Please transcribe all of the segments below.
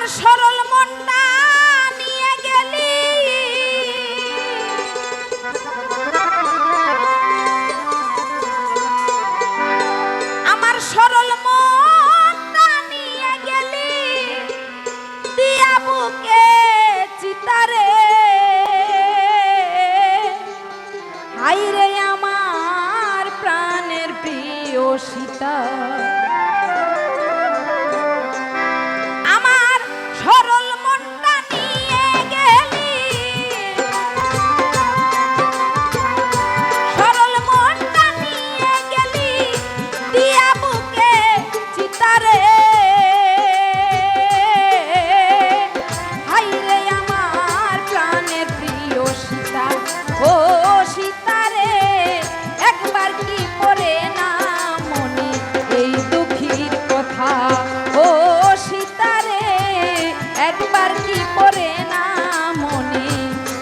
সরল মনটা নিয়ে গেলি আমার সরল মনটা নিয়ে গেলি দিয়া বুকে চিতারে হাইরে আমার প্রাণের প্রিয় সীতা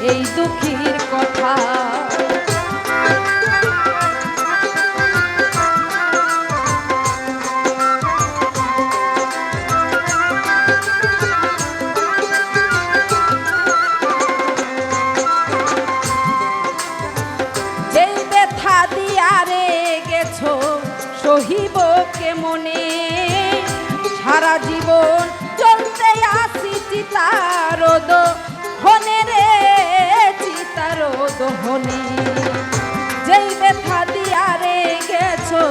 এই দুঃখীর কথা যেই ব্যথা দিয়া রে গেছো সহিব কেমনে সারা জীবন চলতে আসি চিতার দোহনে রে চিতার দোহনে যেই ব্যথা দিয়া রে গেছো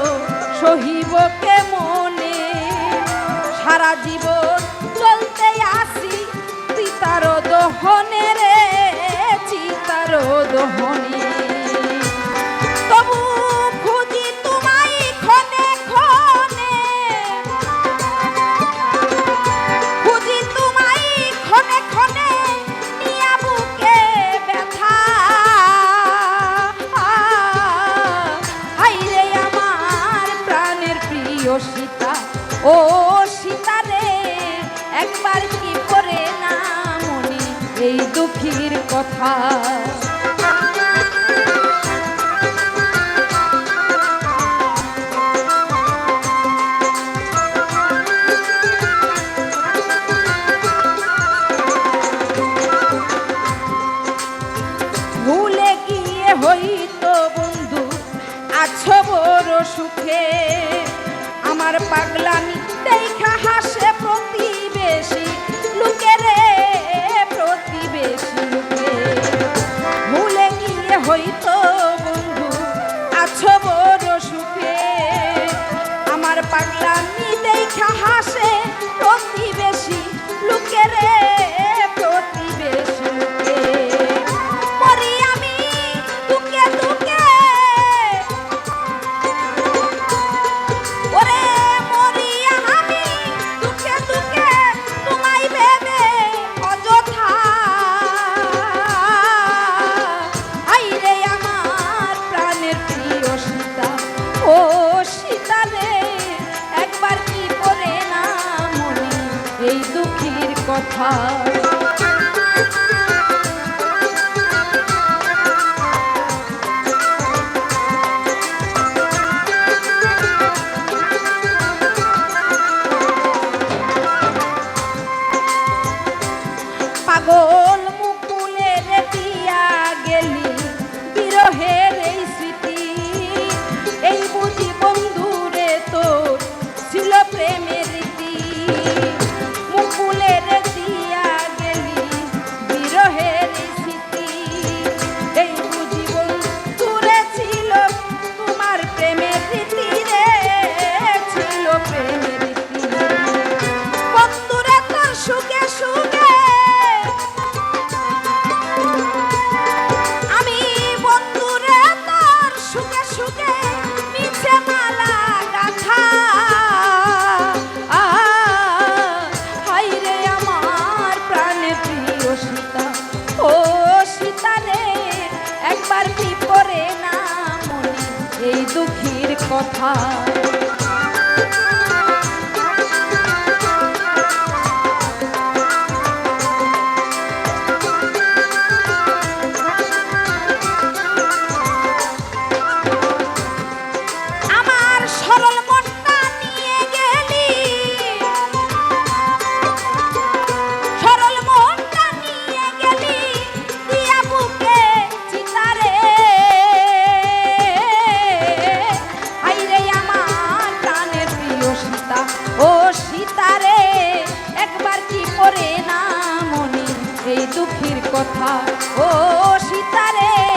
সহিব কেমনে সারা জীবন চলতে আসি চিতার দোহনে রে চিতার দোহনে সীতা ও সীতা রে একবার কি করে না মনে এই দুঃখীর কথা ভুলে গিয়ে হইতো বন্ধু আছো বড় সুখে আমার পাগলামি দেখা হাসে প্রতিবেশী লোকে রে প্রতিবেশী লোকে ভুলে গিয়ে হইতো বন্ধু আছো বড় সুখে আমার পাগলামি দেখা হাসে প্রতিবেশী লোকে রে প্রতিবেশী লোকে মরি আমি দুঃখে দুঃখে এই দুঃখীর কথা পাগল মুকুলের দিয়া গেলি বিরহের এই স্মৃতি এই বুঝি বন্ধুরে তোর ছিল প্রেমের রীতি মুকুলের দিয়া গেলি বিরহের স্মৃতি এই বুঝি বন্ধুরে ছিল তোমার প্রেমের রীতি রে ছিল প্রেমের রীতি বন্ধুরে তোর সুখে সুখে আমি বন্ধুরে তোর সুখে সুখে মিছে মালা গাথা সীতা ও সীতা রে একবার কি পড়ে না মনে এই দুঃখীর কথা আমার সরল মনটা নিয়ে গেলি দুঃখীর কথা ও সীতারে